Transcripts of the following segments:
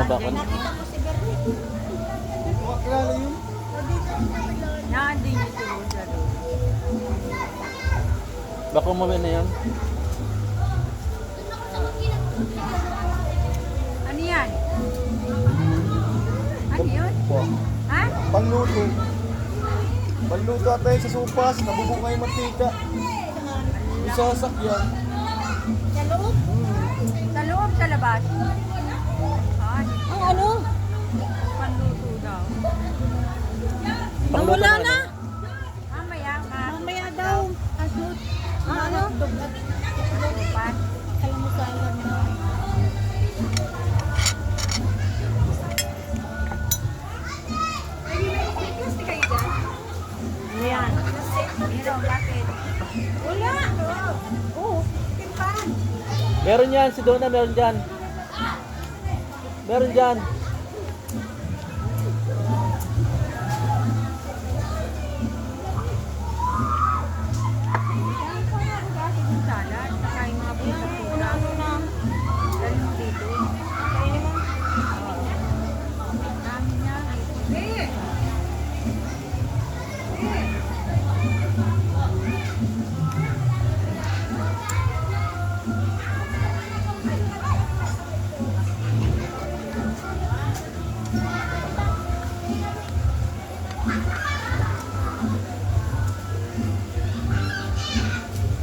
bakit? Nakita mo si Bernie. Kilala yun? Nandun yung tulog sa doon. Baka umuwi na yan. Ano yan? Ano yun? Ha? Panluto. Panluto at tayo sa sopas, nabubunga yung mantika. Yung sasakyan. Sa loob? Sa loob, sa labas? Ah, ano? Panluto daw. Pangluto Wala ng na. ano? Mamaya, Mamaya daw. Asot. Ano? Sopas. Kalamutan lang na. Ano yan? Meron, bakit? Wala. Oo. Timpan. Meron yan, si Donna, meron dyan. Meron dyan. Yan pa nga, bakit yung salad? Saka yung mga pula-pula. Dalhin dito. Kainin mo. Dami niya.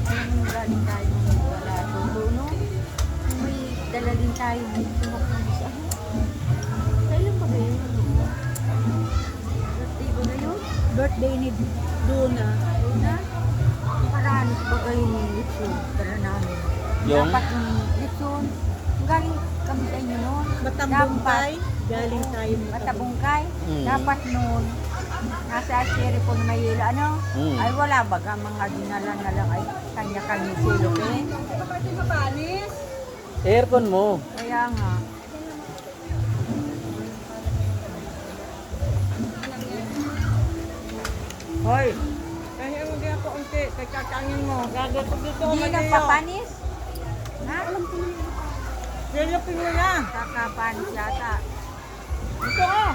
Alam mo, galing tayo ng wala dulo, no? May dala din tayo dito na kung saan. Kailan ba kayo? Birthday ba na yun? Birthday ni Duna. Ayun na. Paranik ba kayo ni Litson? Dala namin. Yung? Dapat yung Litson. Galing kami sa inyo noon. Batambumpay. Galing tayo ng Matabungkay. Mm. Dapat noon. Nasa asyeri po na may hilo. Ano? Mm. Ay wala baga mga dinala na lang ay kanya-kanya silo. Aircon mo. Kaya nga. Hoy. Kaya mo din ako unti. Kay kakangin mo. Gagawin ko dito. Hindi na papanis? Ha? Silipin mo na. Kakapanis yata. Ito ah.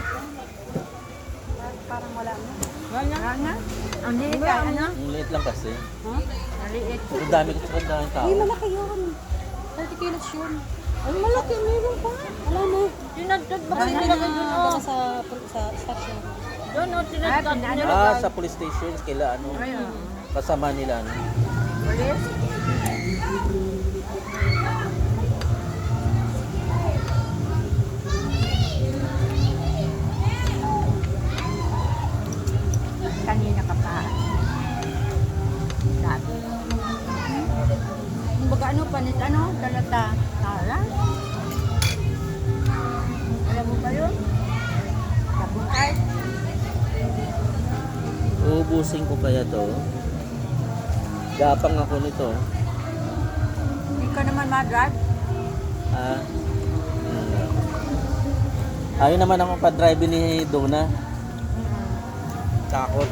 Parang wala na. Wala. Wala na? Ang liit ka, ano? Ang liit lang kasi. Maliit. Ang dami kasi ang daming tao. Ay, malaki yun. 30 kilos yun. Ay, malaki. Meron pa. Wala na. Tinadtad ba kayo nilagay dun? Oh. Sa station. Doon, oh, tinadtad. Ah, sa police station, kaila ano, Ayun. kasama nila ano. Ulit. Kanina ka pa. Dati. Baga ano, panit ano, talata. Tara. Alam mo ba yun? Kabungkay. Uubusin ko kaya to. Gapang ako nito. Hindi ka naman ma-drive. Ah. Ayaw naman ako pa-drive ni Donna. Takot.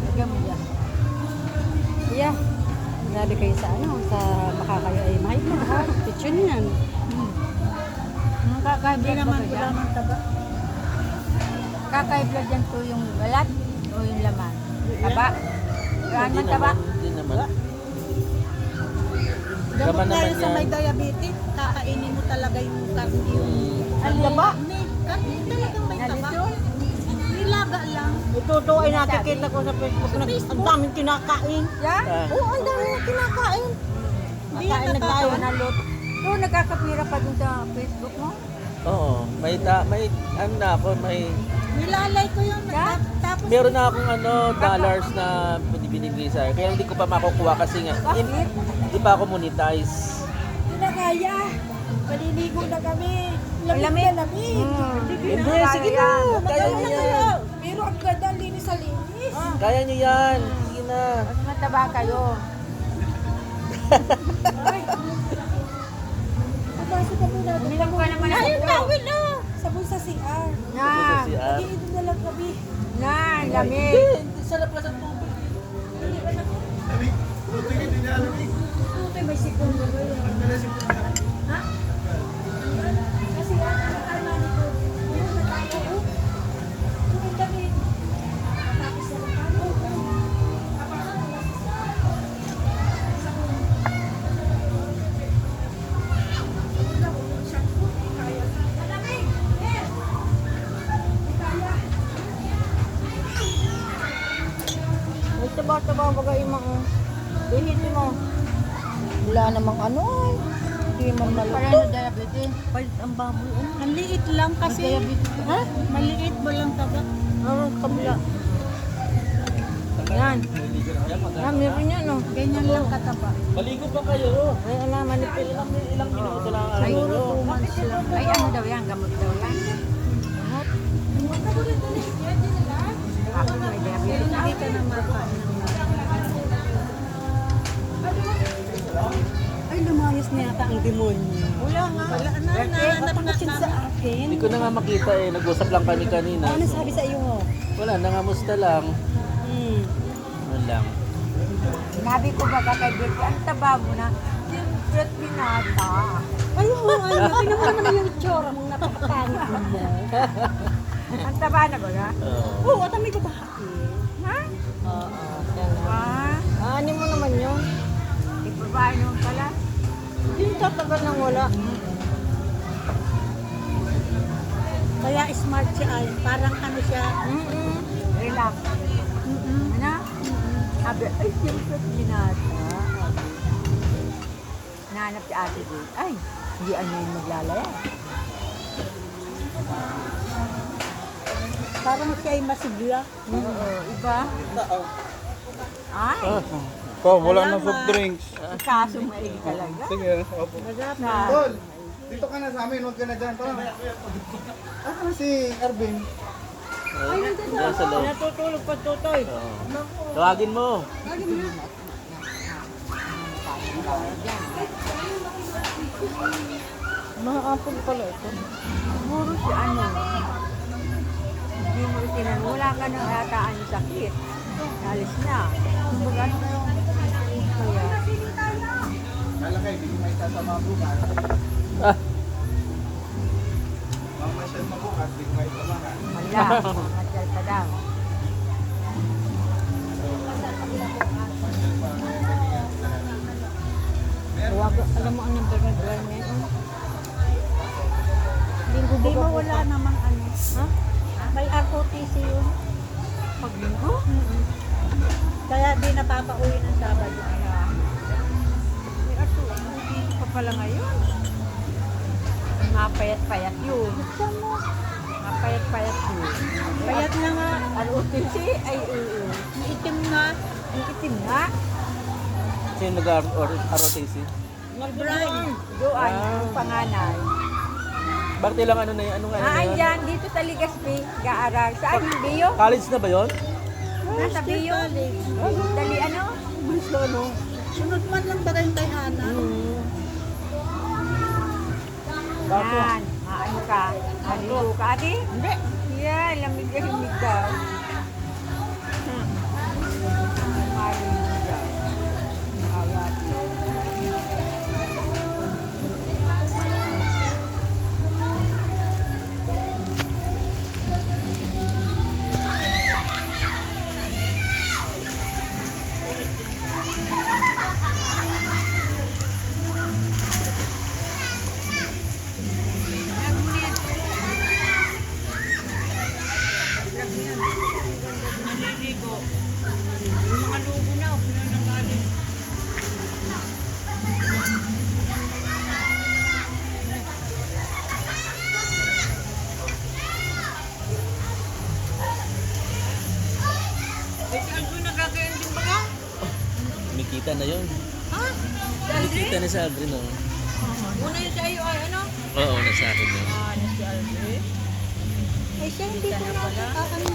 Lagyan mo dyan. Yeah. Grabe kayo sa ano, sa makakayo ay mahal mo ha. Kitchen yan. Kakaiblag ba ka dyan? taba. Kakaiblag dyan po yung balat o yung laman? Taba? Saan man taba? Hindi naman. Gamot Laman tayo naman sa yan. may diabetes, kakainin mo talaga yung karne yung Ang taba. Karne talagang may taba. Nalito? Nilaga lang. Ito ay nakikita ko sa Facebook na ang daming kinakain. Yan? Ah, Oo, ang daming kinakain. Hindi yan Kakain na tayo. Nalot. Oo, nagkakapira pa dun sa Facebook mo? oo, may ano na ako, may Nilalay ko yun. Yan? Tapos meron na akong ano dollars na binibigay sa akin. Kaya hindi ko pa makukuha kasi nga Bakit? hindi pa ako monetize. Hindi na kaya. Paliligo na kami. Lamig. Lamig. Hindi, sige na. Kaya niyo yan. Pero ang ganda, linis sa linis. Kaya niyo yan. Sige na. Mas mataba kayo. Papasok ka muna. Uminom ka naman ng ayun na, tubig. wait na. Sabon sa CR. Na. Sa CR. Hindi ito na lang gabi. Na, lamig. Hindi, sa labas ang tubig. Lamig. Puto yun, hindi na lamig. Ito may segundo ba yun? Ang galas yung puto. Ha? Kasi ang kalmani ko. Ano na tayo? Tubig kami. Tapos na lang tayo. May taba-taba baga yung mga hihiti mo. Wala namang ano ay. Hindi man maluto. diabetes. Palit ang baboy. Ang liit lang kasi. Ha? Maliit mo lang taba. Ano kabila? Yan. Ah, meron yan no. Ganyan lang kataba. Maligo ba kayo? Ay ala manipil. Ilang minuto lang ang Ay, ano. 2 months lang. Ay, ano daw yan? Gamot daw yan. Ako may diabetes. Hindi ka na makain ng Ay, lumayas na yata ang demonyo. Wala nga. Wala na, nahanap na sa akin. Hindi ko na nga makita eh. Nag-usap lang kami kanina. Ano sabi sa iyo mo? Wala, nangamusta lang. Ano lang. Sinabi ko baga kay Bertie, ang taba mo na. Siyempre, binata. Ay, oo, ano, tingnan mo naman yung tsura mong napakapangit mo. Ang taba na ba na? Oo. Oo, at may babahaki. Ha? Oo. Yan. Ah, Ano mo naman yun? ibabae naman pala. Hindi tatagal nang wala. Kaya smart siya, ay, parang ano siya. Relax. Ano? Sabi, ay, siyempre, binata. Nahanap si ate ko. Ay, hindi ano yung maglalaya. Parang siya ay masigla. Oo, iba. Ay, Pa, wala na soft drinks. kaso maigi talaga. Sige, opo. Na, Tol, dito ka na sa amin, huwag ka na dyan. Tara. Ano si Ervin? Diyan sa loob. Natutulog pa tutoy. Oo. Tawagin mo. Maapog pala ito. siguro si ano, hindi mo itinanong, wala ka nang ataan yung sakit. Alis na. Kumbaga, kaya, Lalakay, hindi ko may sasama bukas. Ah, Mamasyal mo bukas, hindi ko may sasama. wala. Masyal ka daw. Huwag, alam mo ang number ng drive niya. Linggo Di ba ba wala namang ano? Ha? May ROTC yun. Paglinggo? Kaya di napapauwi ng Sabado. May ROTC pa pala ngayon. Mapayat-payat yun. Mapayat-payat yun. Payat na nga. ROTC ay Itim na. ang itim nga. sino nag-ROTC? Mag-grind. Doon, yung panganay. Bakit ilang ano na yun? Anong ano na yun? Andyan, dito sa Ligaspi, gaaral. Saan yung Bio? College na ba yun? Nasa Bio? Dali ano? Bilis na ano. Sunod man lang ba rin kay Hana? Yan. Ano ka? Maligo ka, ate? Hindi. Yan, lamig na lamig daw. Maligo daw. Awat. Kumikita na yun. Ha? Kumikita na sa Aldrin, no? Una yun sa iyo ay ano? Oo, nasa akin yun. Ah, si Alvin. Ay siya hindi ko na.